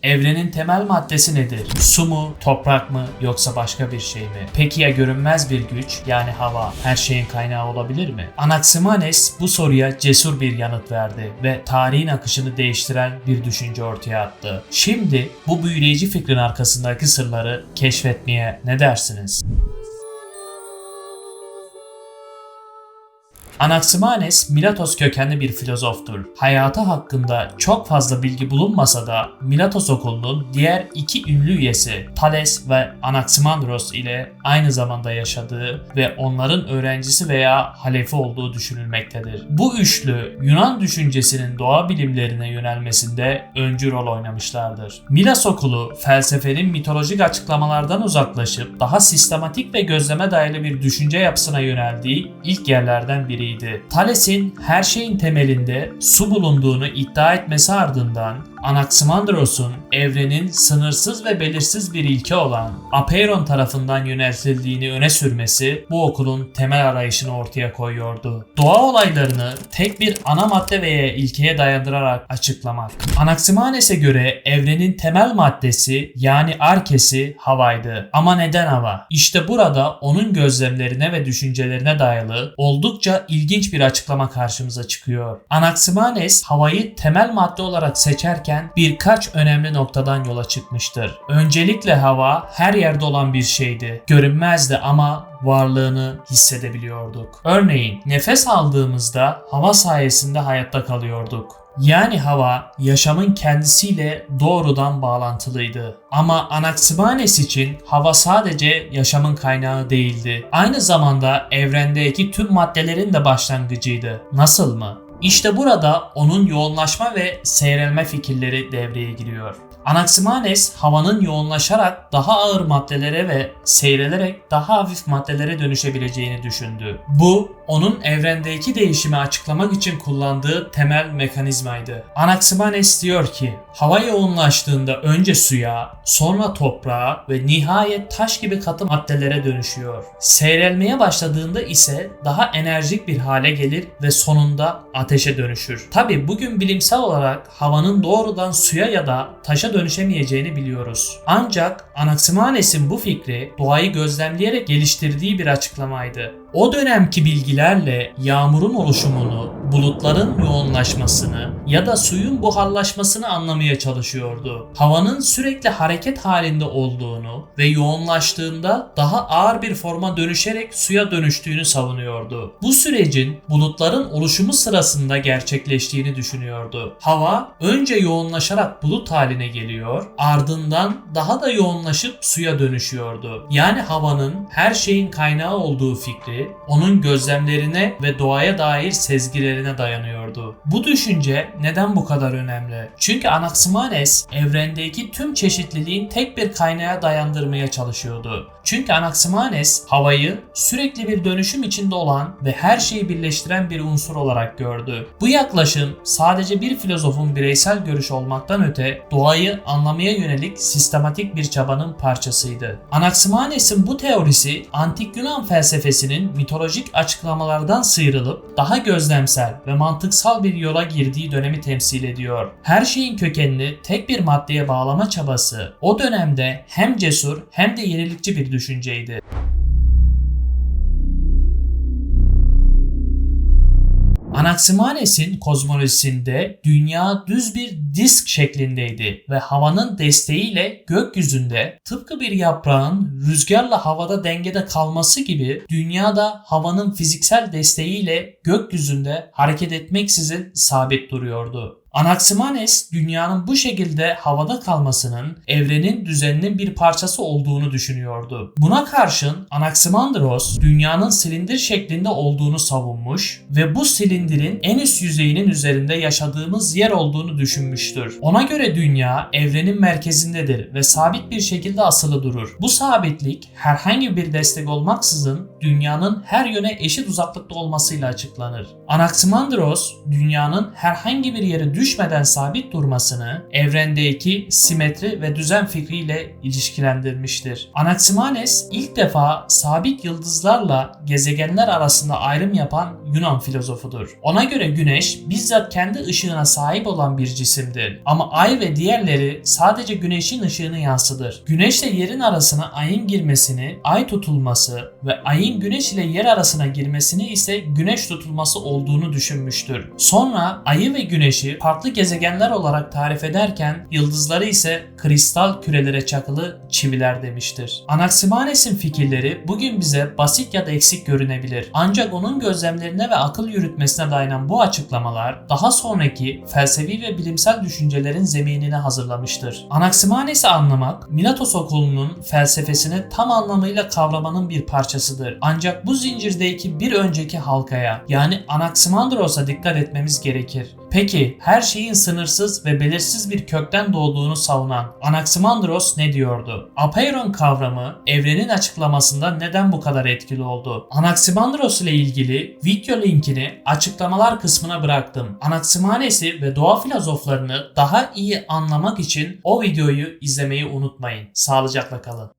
Evrenin temel maddesi nedir? Su mu, toprak mı yoksa başka bir şey mi? Peki ya görünmez bir güç yani hava her şeyin kaynağı olabilir mi? Anaximenes bu soruya cesur bir yanıt verdi ve tarihin akışını değiştiren bir düşünce ortaya attı. Şimdi bu büyüleyici fikrin arkasındaki sırları keşfetmeye ne dersiniz? Anaximenes, Miletos kökenli bir filozoftur. Hayatı hakkında çok fazla bilgi bulunmasa da Miletos okulunun diğer iki ünlü üyesi Thales ve Anaximandros ile aynı zamanda yaşadığı ve onların öğrencisi veya halefi olduğu düşünülmektedir. Bu üçlü Yunan düşüncesinin doğa bilimlerine yönelmesinde öncü rol oynamışlardır. Miletos okulu felsefenin mitolojik açıklamalardan uzaklaşıp daha sistematik ve gözleme dayalı bir düşünce yapısına yöneldiği ilk yerlerden biriydi. Thales'in her şeyin temelinde su bulunduğunu iddia etmesi ardından Anaximandros'un evrenin sınırsız ve belirsiz bir ilke olan Apeiron tarafından yöneltildiğini öne sürmesi bu okulun temel arayışını ortaya koyuyordu. Doğa olaylarını tek bir ana madde veya ilkeye dayandırarak açıklamak. Anaximenes'e göre evrenin temel maddesi yani arkesi havaydı. Ama neden hava? İşte burada onun gözlemlerine ve düşüncelerine dayalı oldukça ilginç bir açıklama karşımıza çıkıyor. Anaximenes havayı temel madde olarak seçerken birkaç önemli noktadan yola çıkmıştır. Öncelikle hava her yerde olan bir şeydi. Görünmezdi ama varlığını hissedebiliyorduk. Örneğin nefes aldığımızda hava sayesinde hayatta kalıyorduk. Yani hava yaşamın kendisiyle doğrudan bağlantılıydı. Ama Anaximenes için hava sadece yaşamın kaynağı değildi. Aynı zamanda evrendeki tüm maddelerin de başlangıcıydı. Nasıl mı? İşte burada onun yoğunlaşma ve seyrelme fikirleri devreye giriyor. Anaximenes havanın yoğunlaşarak daha ağır maddelere ve seyrelerek daha hafif maddelere dönüşebileceğini düşündü. Bu onun evrendeki değişimi açıklamak için kullandığı temel mekanizmaydı. Anaximenes diyor ki hava yoğunlaştığında önce suya, sonra toprağa ve nihayet taş gibi katı maddelere dönüşüyor. Seyrelmeye başladığında ise daha enerjik bir hale gelir ve sonunda ateşe dönüşür. Tabi bugün bilimsel olarak havanın doğrudan suya ya da taşa dönüşemeyeceğini biliyoruz. Ancak Anaximenes'in bu fikri doğayı gözlemleyerek geliştirdiği bir açıklamaydı. O dönemki bilgilerle yağmurun oluşumunu, bulutların yoğunlaşmasını ya da suyun buharlaşmasını anlamaya çalışıyordu. Havanın sürekli hareket halinde olduğunu ve yoğunlaştığında daha ağır bir forma dönüşerek suya dönüştüğünü savunuyordu. Bu sürecin bulutların oluşumu sırasında gerçekleştiğini düşünüyordu. Hava önce yoğunlaşarak bulut haline geliyor, ardından daha da yoğunlaşıp suya dönüşüyordu. Yani havanın her şeyin kaynağı olduğu fikri onun gözlemlerine ve doğaya dair sezgilerine dayanıyordu. Bu düşünce neden bu kadar önemli? Çünkü Anaximenes evrendeki tüm çeşitliliğin tek bir kaynağa dayandırmaya çalışıyordu. Çünkü Anaximenes havayı sürekli bir dönüşüm içinde olan ve her şeyi birleştiren bir unsur olarak gördü. Bu yaklaşım sadece bir filozofun bireysel görüşü olmaktan öte doğayı anlamaya yönelik sistematik bir çabanın parçasıydı. Anaximenes'in bu teorisi antik Yunan felsefesinin mitolojik açıklamalardan sıyrılıp daha gözlemsel ve mantıksal bir yola girdiği dönemi temsil ediyor. Her şeyin kökenini tek bir maddeye bağlama çabası o dönemde hem cesur hem de yenilikçi bir düşünceydi. Anaximenes'in kozmolojisinde dünya düz bir disk şeklindeydi ve havanın desteğiyle gökyüzünde tıpkı bir yaprağın rüzgarla havada dengede kalması gibi dünya da havanın fiziksel desteğiyle gökyüzünde hareket etmeksizin sabit duruyordu. Anaximenes dünyanın bu şekilde havada kalmasının evrenin düzeninin bir parçası olduğunu düşünüyordu. Buna karşın Anaximandros dünyanın silindir şeklinde olduğunu savunmuş ve bu silindirin en üst yüzeyinin üzerinde yaşadığımız yer olduğunu düşünmüştür. Ona göre dünya evrenin merkezindedir ve sabit bir şekilde asılı durur. Bu sabitlik herhangi bir destek olmaksızın dünyanın her yöne eşit uzaklıkta olmasıyla açıklanır. Anaximandros dünyanın herhangi bir yere düşmeden sabit durmasını evrendeki simetri ve düzen fikriyle ilişkilendirmiştir. Anaximenes ilk defa sabit yıldızlarla gezegenler arasında ayrım yapan Yunan filozofudur. Ona göre Güneş bizzat kendi ışığına sahip olan bir cisimdir. Ama Ay ve diğerleri sadece Güneş'in ışığını yansıtır. Güneşle yerin arasına Ay'ın girmesini Ay tutulması ve Ay'ın Güneş ile yer arasına girmesini ise Güneş tutulması olduğunu düşünmüştür. Sonra Ay'ı ve Güneş'i farklı gezegenler olarak tarif ederken yıldızları ise kristal kürelere çakılı çiviler demiştir. Anaximenes'in fikirleri bugün bize basit ya da eksik görünebilir. Ancak onun gözlemlerine ve akıl yürütmesine dayanan bu açıklamalar daha sonraki felsefi ve bilimsel düşüncelerin zeminini hazırlamıştır. Anaximenes'i anlamak, Miletos okulunun felsefesini tam anlamıyla kavramanın bir parçasıdır. Ancak bu zincirdeki bir önceki halkaya, yani Anaximandros'a dikkat etmemiz gerekir. Peki her şeyin sınırsız ve belirsiz bir kökten doğduğunu savunan Anaximandros ne diyordu? Apeiron kavramı evrenin açıklamasında neden bu kadar etkili oldu? Anaximandros ile ilgili video linkini açıklamalar kısmına bıraktım. Anaximenes'i ve doğa filozoflarını daha iyi anlamak için o videoyu izlemeyi unutmayın. Sağlıcakla kalın.